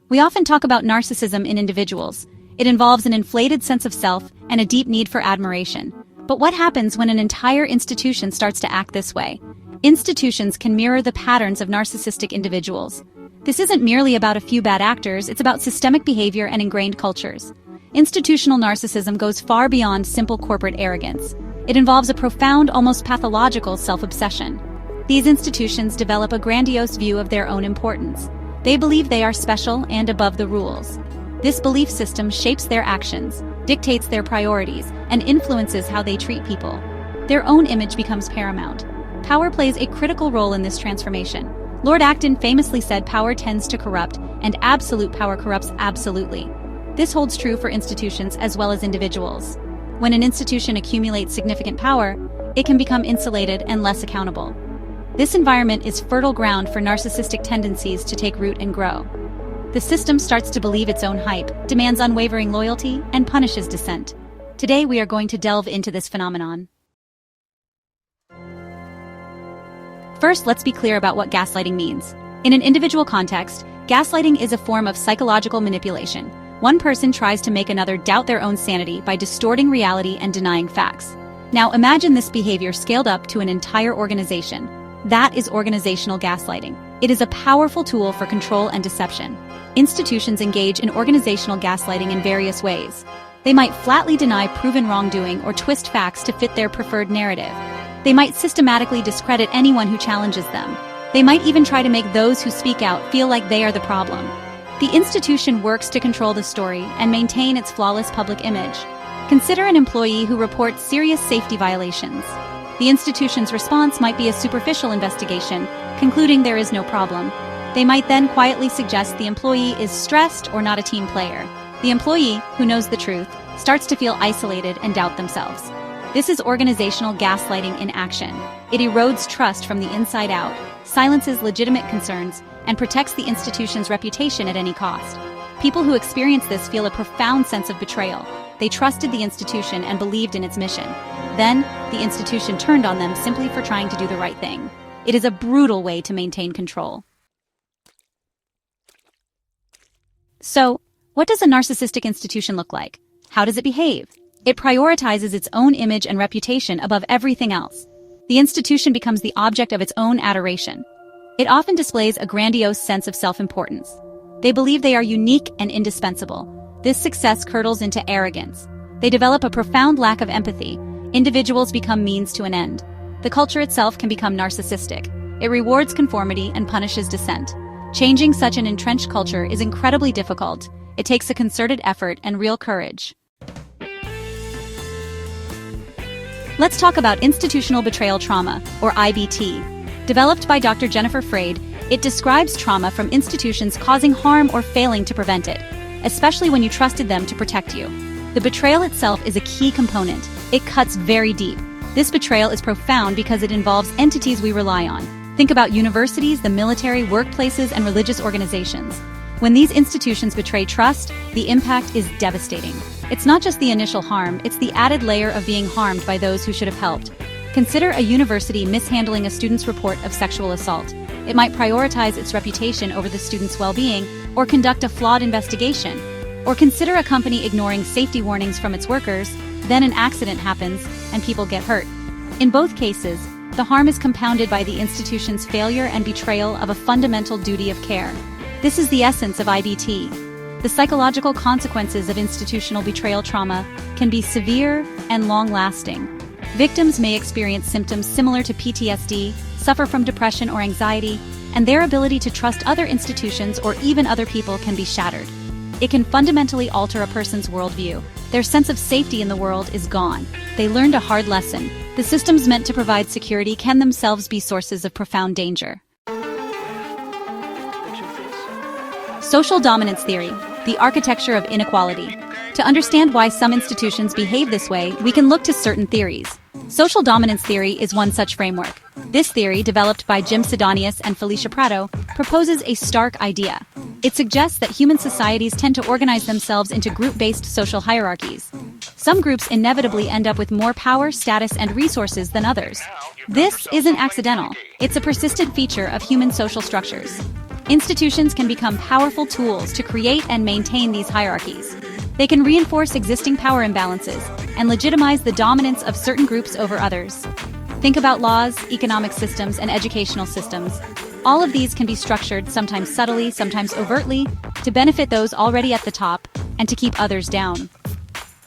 We often talk about narcissism in individuals. It involves an inflated sense of self and a deep need for admiration. But what happens when an entire institution starts to act this way? Institutions can mirror the patterns of narcissistic individuals. This isn't merely about a few bad actors, it's about systemic behavior and ingrained cultures. Institutional narcissism goes far beyond simple corporate arrogance. It involves a profound, almost pathological self-obsession. These institutions develop a grandiose view of their own importance. They believe they are special and above the rules. This belief system shapes their actions, dictates their priorities, and influences how they treat people. Their own image becomes paramount. Power plays a critical role in this transformation. Lord Acton famously said power tends to corrupt, and absolute power corrupts absolutely. This holds true for institutions as well as individuals. When an institution accumulates significant power, it can become insulated and less accountable. This environment is fertile ground for narcissistic tendencies to take root and grow. The system starts to believe its own hype, demands unwavering loyalty, and punishes dissent. Today we are going to delve into this phenomenon. First, let's be clear about what gaslighting means. In an individual context, gaslighting is a form of psychological manipulation. One person tries to make another doubt their own sanity by distorting reality and denying facts. Now imagine this behavior scaled up to an entire organization. That is organizational gaslighting. It is a powerful tool for control and deception. Institutions engage in organizational gaslighting in various ways. They might flatly deny proven wrongdoing or twist facts to fit their preferred narrative. They might systematically discredit anyone who challenges them. They might even try to make those who speak out feel like they are the problem. The institution works to control the story and maintain its flawless public image. Consider an employee who reports serious safety violations. The institution's response might be a superficial investigation, concluding there is no problem. They might then quietly suggest the employee is stressed or not a team player. The employee, who knows the truth, starts to feel isolated and doubt themselves. This is organizational gaslighting in action. It erodes trust from the inside out, silences legitimate concerns, and protects the institution's reputation at any cost. People who experience this feel a profound sense of betrayal. They trusted the institution and believed in its mission. Then, the institution turned on them simply for trying to do the right thing. It is a brutal way to maintain control. So, what does a narcissistic institution look like? How does it behave? It prioritizes its own image and reputation above everything else. The institution becomes the object of its own adoration. It often displays a grandiose sense of self-importance. They believe they are unique and indispensable. This success curdles into arrogance. They develop a profound lack of empathy. Individuals become means to an end. The culture itself can become narcissistic. It rewards conformity and punishes dissent. Changing such an entrenched culture is incredibly difficult. It takes a concerted effort and real courage. Let's talk about institutional betrayal trauma, or IBT. Developed by Dr. Jennifer Freyd, it describes trauma from institutions causing harm or failing to prevent it, especially when you trusted them to protect you. The betrayal itself is a key component. It cuts very deep. This betrayal is profound because it involves entities we rely on. Think about universities, the military, workplaces, and religious organizations. When these institutions betray trust, the impact is devastating. It's not just the initial harm, it's the added layer of being harmed by those who should have helped. Consider a university mishandling a student's report of sexual assault. It might prioritize its reputation over the student's well-being, or conduct a flawed investigation. Or consider a company ignoring safety warnings from its workers, then an accident happens, and people get hurt. In both cases, the harm is compounded by the institution's failure and betrayal of a fundamental duty of care. This is the essence of IBT. The psychological consequences of institutional betrayal trauma can be severe and long-lasting. Victims may experience symptoms similar to PTSD, suffer from depression or anxiety, and their ability to trust other institutions or even other people can be shattered. It can fundamentally alter a person's worldview. Their sense of safety in the world is gone. They learned a hard lesson. The systems meant to provide security can themselves be sources of profound danger. Social dominance theory, the architecture of inequality. To understand why some institutions behave this way, we can look to certain theories. Social dominance theory is one such framework. This theory, developed by Jim Sidonius and Felicia Prado, proposes a stark idea. It suggests that human societies tend to organize themselves into group-based social hierarchies. Some groups inevitably end up with more power, status, and resources than others. This isn't accidental. It's a persistent feature of human social structures. Institutions can become powerful tools to create and maintain these hierarchies. They can reinforce existing power imbalances and legitimize the dominance of certain groups over others. Think about laws, economic systems, and educational systems. All of these can be structured, sometimes subtly, sometimes overtly, to benefit those already at the top and to keep others down.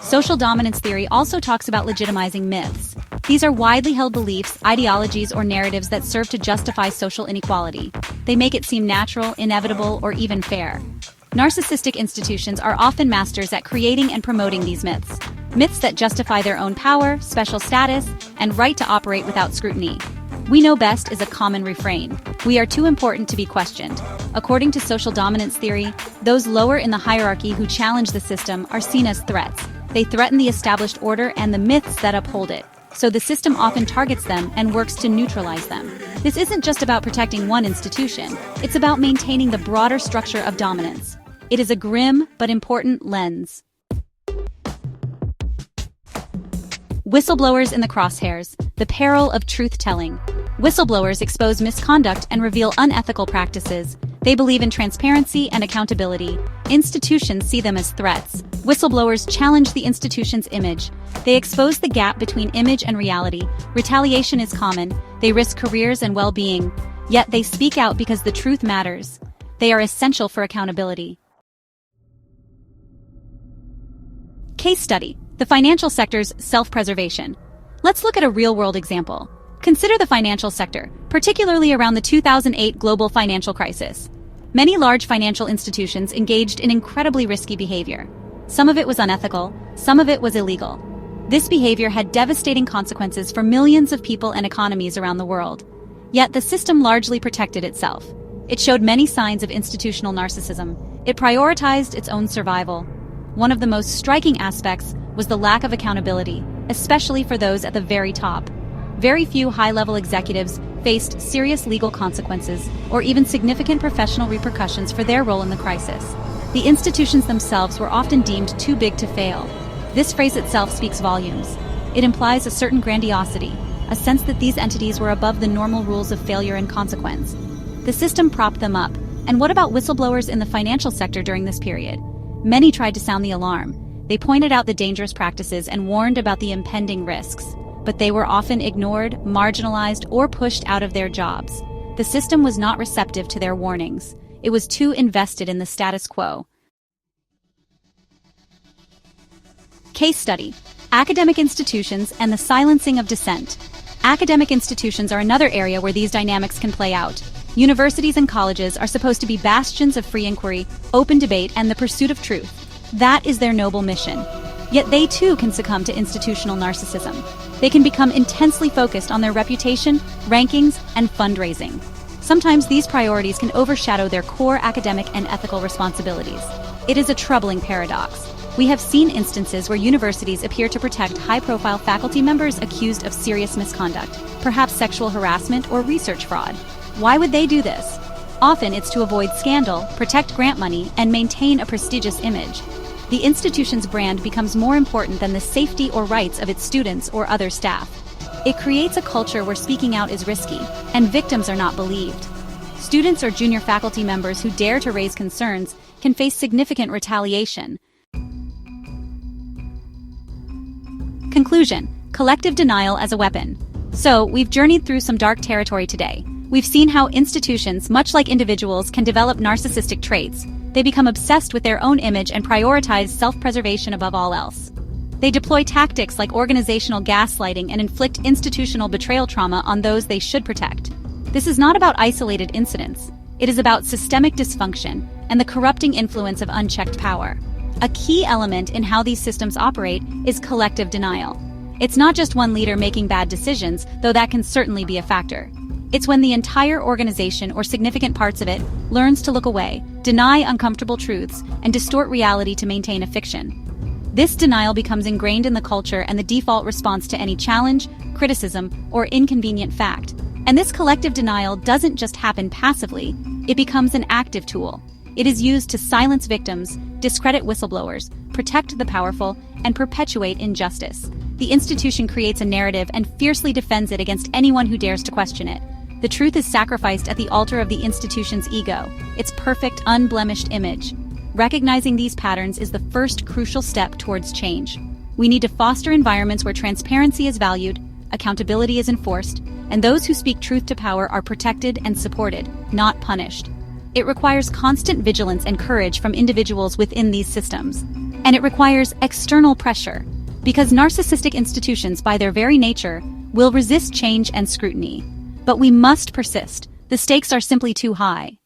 Social dominance theory also talks about legitimizing myths. These are widely held beliefs, ideologies, or narratives that serve to justify social inequality. They make it seem natural, inevitable, or even fair. Narcissistic institutions are often masters at creating and promoting these myths. Myths that justify their own power, special status, and right to operate without scrutiny. "We know best" is a common refrain. We are too important to be questioned. According to social dominance theory, those lower in the hierarchy who challenge the system are seen as threats. They threaten the established order and the myths that uphold it. So the system often targets them and works to neutralize them. This isn't just about protecting one institution. It's about maintaining the broader structure of dominance. It is a grim but important lens. Whistleblowers in the crosshairs. The peril of truth-telling. Whistleblowers expose misconduct and reveal unethical practices. They believe in transparency and accountability. Institutions see them as threats. Whistleblowers challenge the institution's image. They expose the gap between image and reality. Retaliation is common. They risk careers and well-being. Yet they speak out because the truth matters. They are essential for accountability. Case study: the financial sector's self-preservation. Let's look at a real-world example. Consider the financial sector, particularly around the 2008 global financial crisis. Many large financial institutions engaged in incredibly risky behavior. Some of it was unethical, some of it was illegal. This behavior had devastating consequences for millions of people and economies around the world. Yet the system largely protected itself. It showed many signs of institutional narcissism. It prioritized its own survival. One of the most striking aspects was the lack of accountability, especially for those at the very top. Very few high-level executives faced serious legal consequences or even significant professional repercussions for their role in the crisis. The institutions themselves were often deemed too big to fail. This phrase itself speaks volumes. It implies a certain grandiosity, a sense that these entities were above the normal rules of failure and consequence. The system propped them up. And what about whistleblowers in the financial sector during this period? Many tried to sound the alarm. They pointed out the dangerous practices and warned about the impending risks. But they were often ignored, marginalized, or pushed out of their jobs. The system was not receptive to their warnings. It was too invested in the status quo. Case study: academic institutions and the silencing of dissent. Academic institutions are another area where these dynamics can play out. Universities and colleges are supposed to be bastions of free inquiry, open debate, and the pursuit of truth. That is their noble mission. Yet they too can succumb to institutional narcissism. They can become intensely focused on their reputation, rankings, and fundraising. Sometimes these priorities can overshadow their core academic and ethical responsibilities. It is a troubling paradox. We have seen instances where universities appear to protect high-profile faculty members accused of serious misconduct, perhaps sexual harassment or research fraud. Why would they do this? Often it's to avoid scandal, protect grant money, and maintain a prestigious image. The institution's brand becomes more important than the safety or rights of its students or other staff. It creates a culture where speaking out is risky, and victims are not believed. Students or junior faculty members who dare to raise concerns can face significant retaliation. Conclusion: collective denial as a weapon. So, we've journeyed through some dark territory today. We've seen how institutions, much like individuals, can develop narcissistic traits. They become obsessed with their own image and prioritize self-preservation above all else. They deploy tactics like organizational gaslighting and inflict institutional betrayal trauma on those they should protect. This is not about isolated incidents. It is about systemic dysfunction and the corrupting influence of unchecked power. A key element in how these systems operate is collective denial. It's not just one leader making bad decisions, though that can certainly be a factor. It's when the entire organization or significant parts of it learns to look away, deny uncomfortable truths, and distort reality to maintain a fiction. This denial becomes ingrained in the culture and the default response to any challenge, criticism, or inconvenient fact. And this collective denial doesn't just happen passively, it becomes an active tool. It is used to silence victims, discredit whistleblowers, protect the powerful, and perpetuate injustice. The institution creates a narrative and fiercely defends it against anyone who dares to question it. The truth is sacrificed at the altar of the institution's ego, its perfect, unblemished image. Recognizing these patterns is the first crucial step towards change. We need to foster environments where transparency is valued, accountability is enforced, and those who speak truth to power are protected and supported, not punished. It requires constant vigilance and courage from individuals within these systems. And it requires external pressure, because narcissistic institutions, by their very nature, will resist change and scrutiny. But we must persist. The stakes are simply too high.